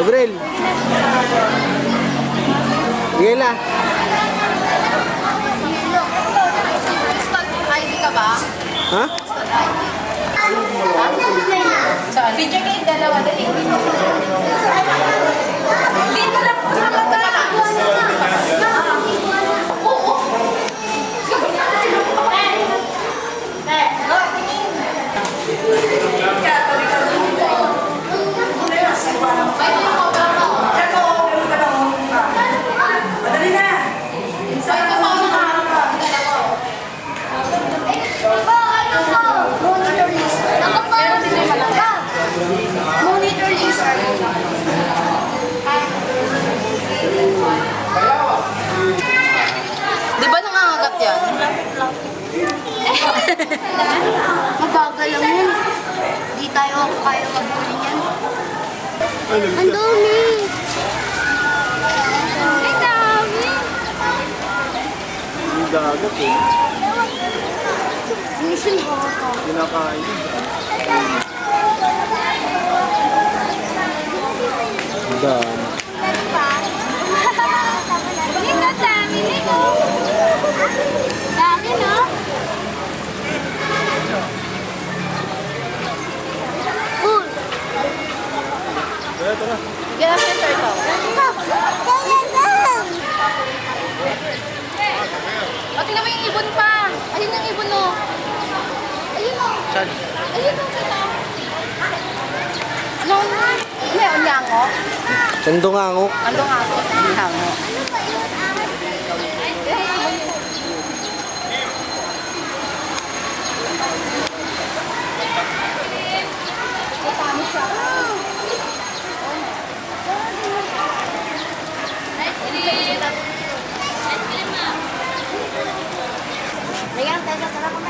Gabriel. Yela. ID ka ba? Ha? Video game, dalawa dali. Dito lang po sa baba. Di ba nangangagat yan? Mabagal lang yun. Di tayo kaya maghuli yan. Ang dumi! Ang dami! Hindi dagat eh. Minsan ko. Kinakain. Ang dami. Dito, dami nito. Dami, no? Cool. Tara, tara. Get up and turtle. O, tingnan mo yung ibon pa. Ayun yung ibon, no. Ayun, no. Saan? Ayun, no. Sino? Ano? May onyango? Sandungango. Ano nga ako? Onyango. Layan, tayo tara kami.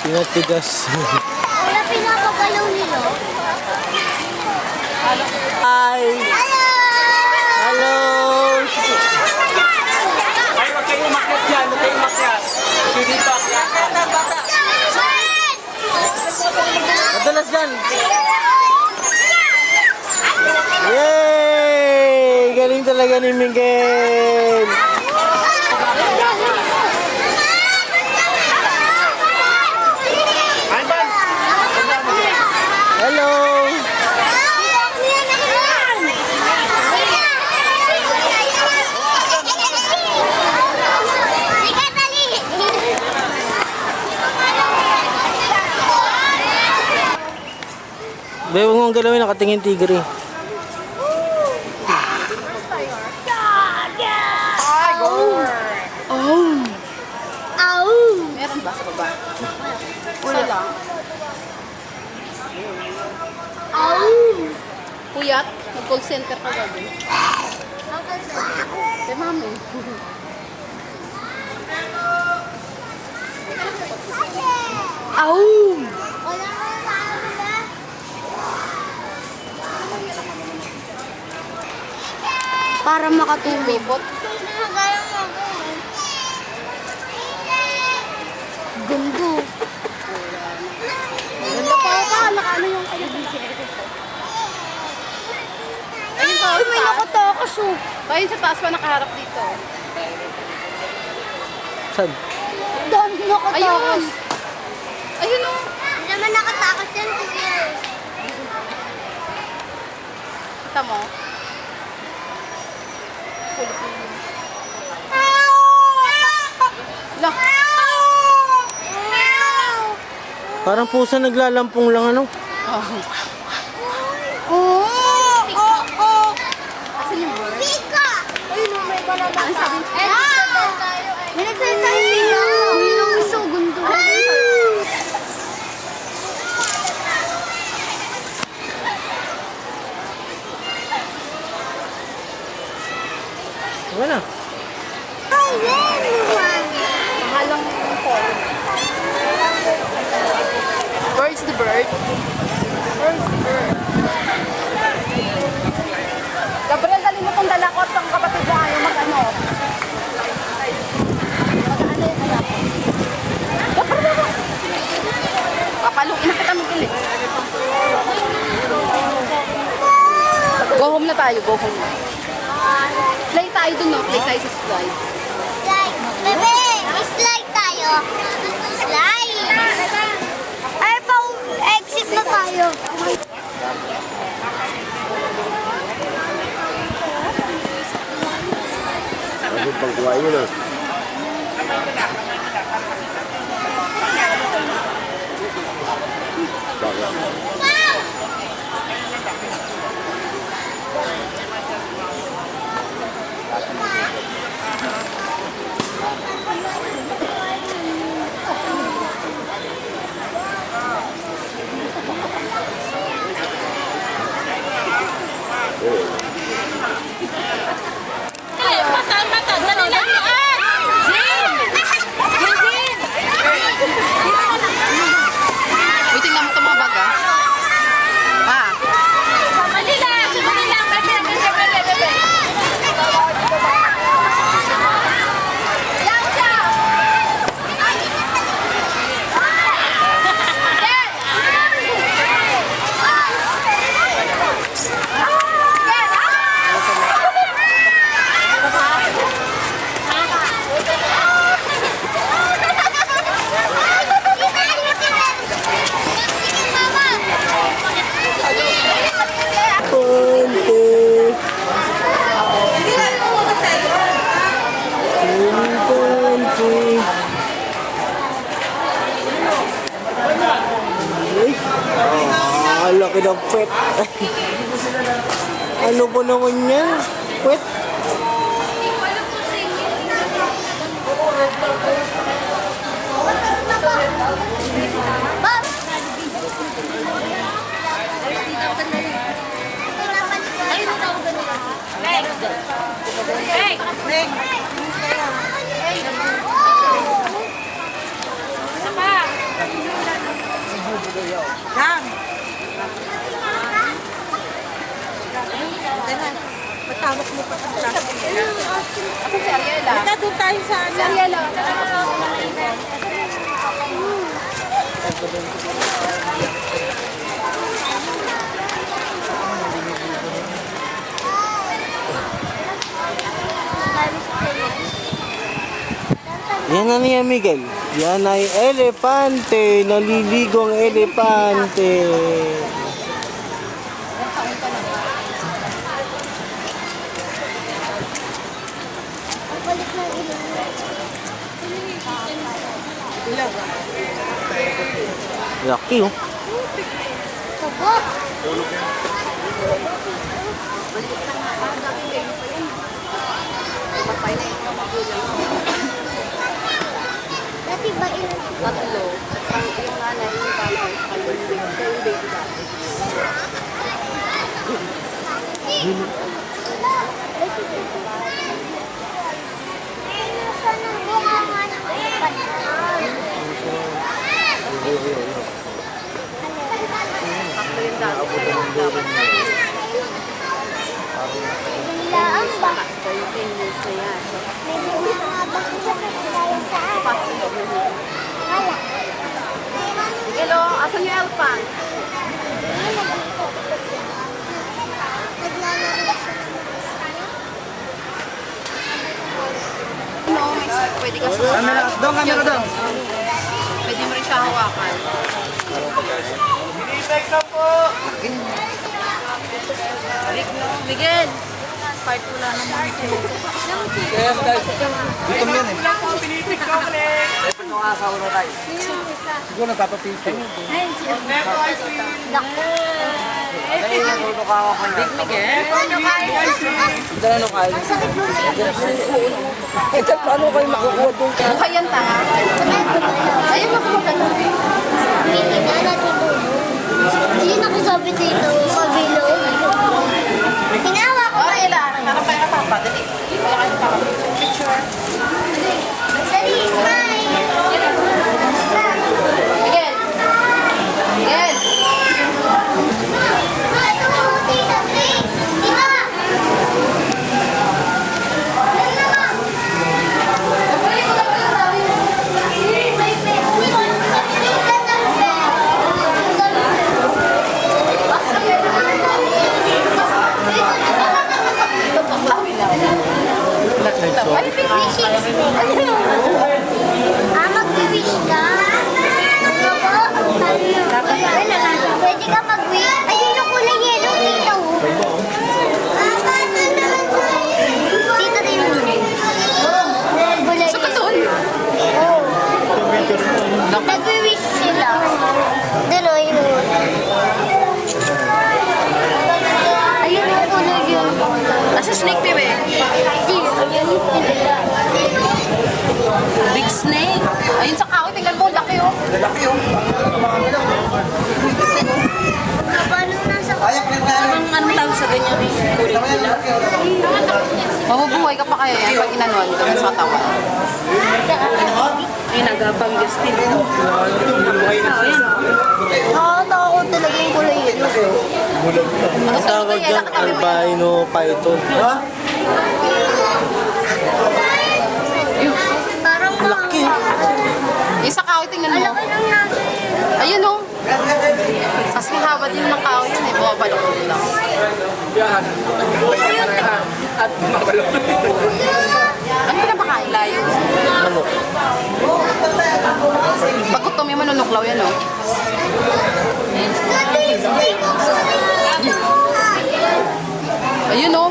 Pinatigas. Wala pinapagalaw nila. Hi! Hello! Hello! Ay, huwag kayong umakyat dyan. Huwag kayong umakyat. Hindi pa. Madalas dyan! Yay! Galing talaga ni Miguel! Hello! Bebe, huwag mong galawin, nakatingin tigre. Meron ba sa baba? Wala lang. Puyat, mag-call center ka gagawin. Kay mami. Para makatulog. Bibot. Gundo. Ganda pa ka. Ano yung kayo? Ayun pa. Ay, may nakatakas oh. Ayun sa taas pa nakaharap dito. Saan? Dami nakatakas. Ayun. Ayun o. Hindi naman nakatakas yan. Kita mo? Lah. Parang pusa naglalampong lang ano. Oo! Asan yung bird? Pika! Ayun, may banana Ang sabi, May nagsalita yung pika. May lumiso, gundo. Wala. mahalang phone. Where's the bird? Where's the bird? Gabriel, dali mo tong dalakot ng kapatid mo ayaw mag-ano. Mag-ano yung anak ko. Gabriel! Papaluin na kita mag-ilit. Go home na tayo, go home na. Play tayo dun, no? Play tayo sa slide. Slide. Bebe, slide tayo. Slide. Ay, exit na tayo. Pagkuha yun ah. Uy, tingnan mo itong mga baga. Ah. Laki ng pet. Ano ba naman yan? Pet? Matawag mo pa ang plastic. Ako si Ariela. Basta doon tayo sa Si Ariela. Yan na niya, Miguel. Yan ay elepante. Naliligo ang elepante. Balik na ilong. Laki oh. Sabot. Dati ba ilan? Tatlo. Yung nanay, yung tatay, yung baby dati. Sana bunga nga ng ipan. Tatlo yung dati. Dapat sa Laan ba? yung 10 years na yan. May mga bakit tayo sa akin. Wala. Hello, asan yung elfan? No, pwede ka sa Doon, camera doon. Pwede mo rin siya hawakan. Miguel! Part wala naman ito. Dito mo yan eh. Siguro nagpapapito. Ano kayo? Paano kayo makukuha doon ka? Mukha yan, tanga. Ayun, makuha na. Hindi na natin doon. Hindi nakasabi dito sa bilog. Hinawa ko. Oh, ila. Nakapay ka pa. Dali. Wala kayo pa. Picture. Dali, smile. Miguel. Miguel. Ito, tita, please. Tita. Ay, Mag-wish ka? Pwede ka mag-wish? Ayun yung kulay yellow dito. Dito din yung kulay sa doon. Oo. Nag-wish sila. Doon o, yun. Ayun yung kulay yellow. Nasa snake, bebe. Big snake. Ayun sa kahoy, tingnan mo, laki oh. Paano nasa Ano tawag sa ganyan? Mabubuhay ka pa kaya yan pag inanuan ka sa katawan. Ay, nagabanggas din. Nakakatakot talaga yung kulay yellow. Ang tawag dyan, albino python. Ha? Parang laki. Yung sa kahoy, tingnan mo. Laki ng nasa Ayun oh. Kasi haba din ng kahoy yun eh. Bumabalok lang. At mabalok. Ano ka na makain? Layo. Ano? Pag gutom yung manunuklaw yan oh. Ayun oh.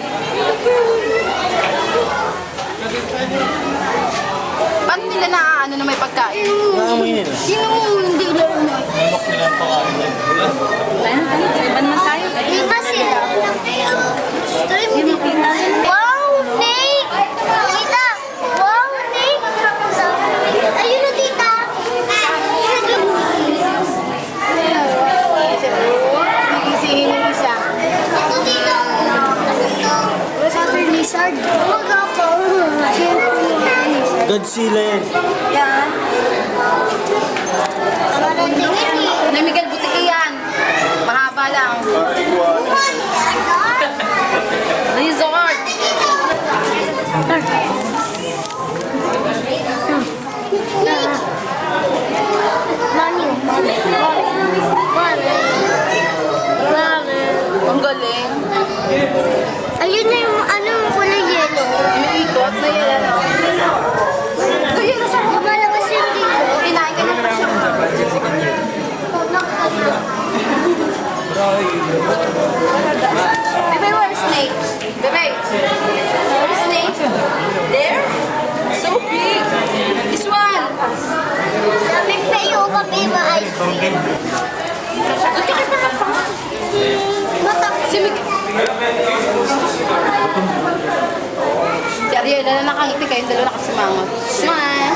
Paano nila naaano na may pagkain? Naamoy nila. Sino hindi na Manok nila ang pakain. Iban man tayo. Lima sila. Wow, Nick! Tita! Wow, Nick! Ayun na, tita! Isihin yung isa. Ito, tita! Water lizard. Magapo. Godzilla yan. Yan. Tama na tingin eh. Ano yung Miguel, buti yan. Mahaba lang. Resort. Mami. Ang galing. Ayun na yung ano yung kulay yellow. May ikot na yan ano. Kaya nasa Lumalabas yung dito. kinain ka na siya. Bebe, where's snake? Bebe, where's snake? There? So big. This one. Sabi sa'yo kami ma-ice cream. Si Miguel. Si Ariel na nakangiti kayong dalawa nakasimangot. Smile.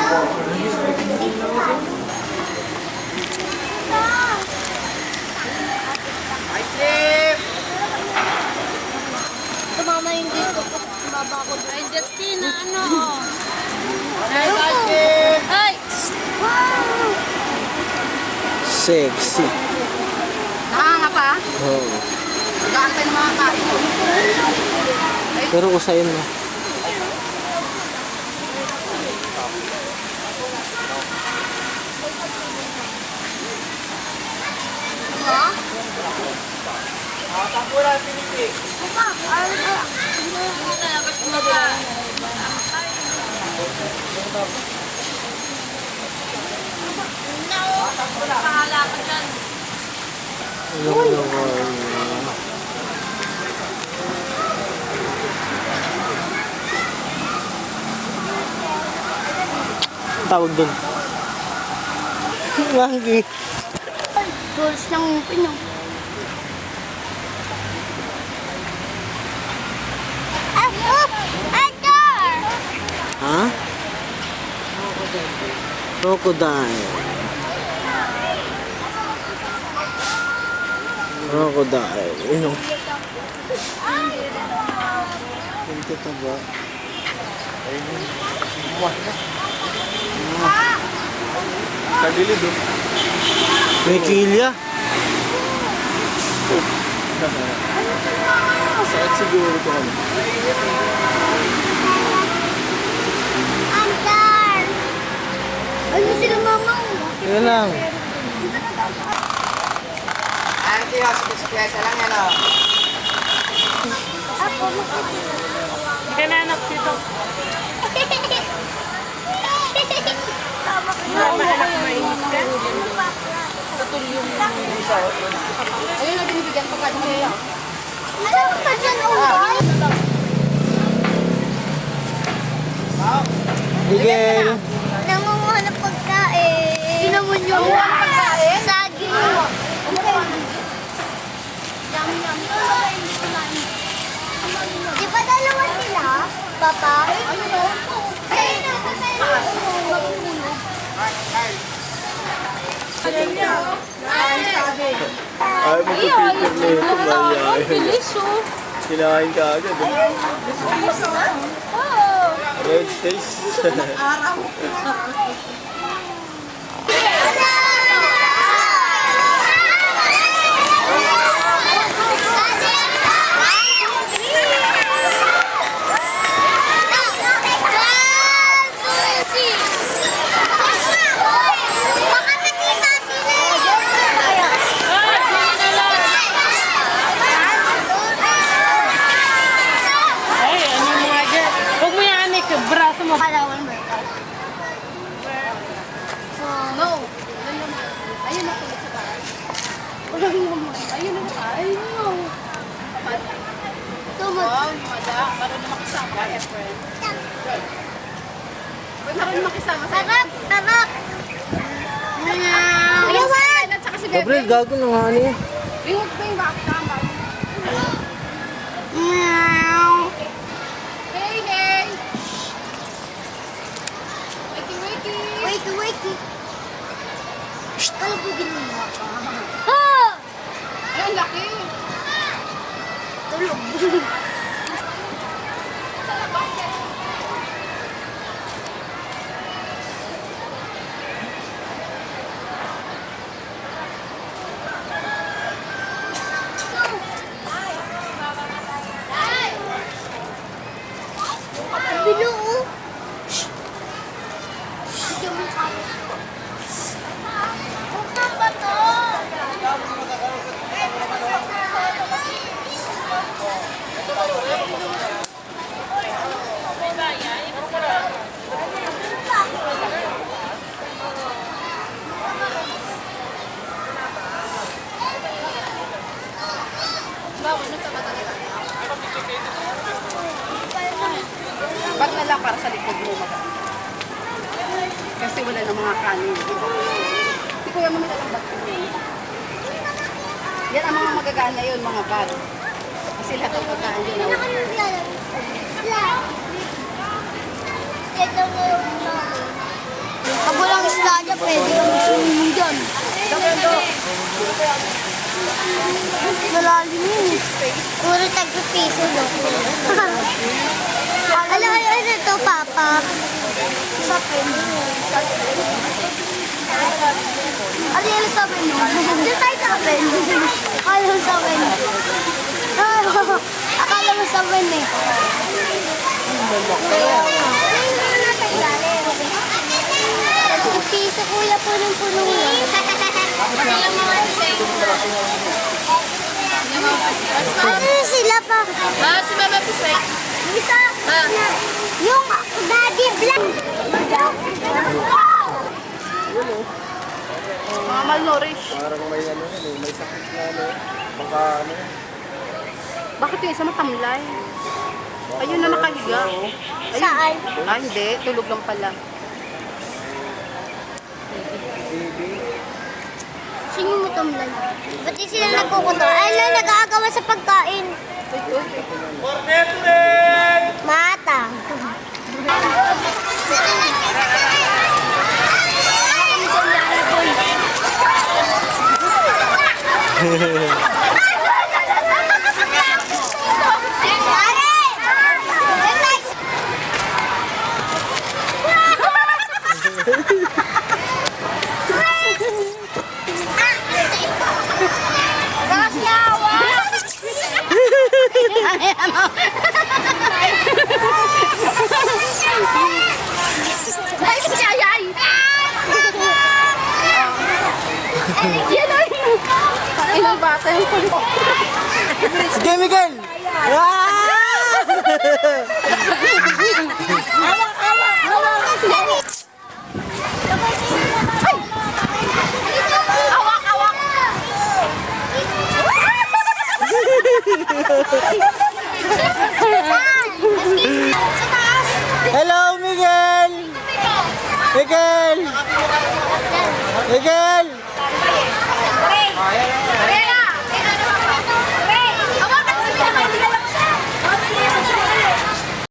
Tumama yung dito ko. Baba ko. Ay, Justina, ano? Ay! Wow! Sexy. Nakanga pa? Oo. Nag-aantay ng mga kain. Pero usayin mo. Tawag doon. Monkey. Goals ng Pino. Ador! Ha? Crocodile. Crocodile. Ano? Ito ka ba? Kagilid oh. May kilya. Sakit siguro ito kami. Andar! Ano sila mama? Yan lang. Auntie, hospital lang yan, oh. Ako Kinanak dito. Maanak mainit ka? Ayun na binibigyan ko ka niya. Ano ka dyan, Uwal? Miguel. Nangunguha ng pagkain. Ginamon yung pagkain? Saging. Di ba dalawa sila? Papa? Ano? Ay, magpipicture na ito, Maria. Bilis oh. Kinain ka agad. Red face. Ay, ano mo nga dyan? Huwag mo yan, braso mo. Palawan mo. No. Ayun na tulad sa bahay. Ayun na ba? Ayun na. Tumot. Oh, madam. Marunong makisama ka, friend. Uy, marunong makisama sa Sarap! Sarap! Kuya Juan! At saka si Bebe. Gabriel, gago na nga niya. Bingog ba yung bakit tama? Hey, hey! Wakey, wakey! Wakey, wakey. Shh! Kalabugin mo nga ka. Ah! Ay, ang laki! Tulog. Sa labas yan. Bilo, oh. Shh! Bigyan mo kami. Huwag ba to? Bag na lang para sa likod mo, madam. Kasi wala na mga kanin. Hindi ko naman nilalang bag ko. Yan ang mga magagaan na yun, mga bag. Kasi lahat ng pagkaan yun. Hindi na kami maglalaro. Ito mo yung pag walang isla dyan, pwede kami swimming dyan. Malalim yun eh. Puro tagpipiso no. Alam mo ano ito, Papa? Sa pen. Ano yung sa pen? Doon tayo sa pen. Akala mo sa pen. Akala mo sa pen eh. Piso kuya, punong-puno lang. Ano sila pa? Ah, si Mama Pisay. Isa, yung Daddy Black. Mga malnourished. Parang may ano yun eh, may sakit na ano. Baka ano yun. Bakit yung isa matamlay? Ayun na nakahiga. Saan? Ah, hindi. Tulog lang pala. Baby. gutom lang. Pati sila nagkukuto. Ay lang, nag-aagawa sa pagkain. Mata. Ay, si Ayay! Yan ay! Ilang bata yung kulo. Sige, Miguel! Ah! Awak, awak! Hello, Miguel! Miguel! Miguel!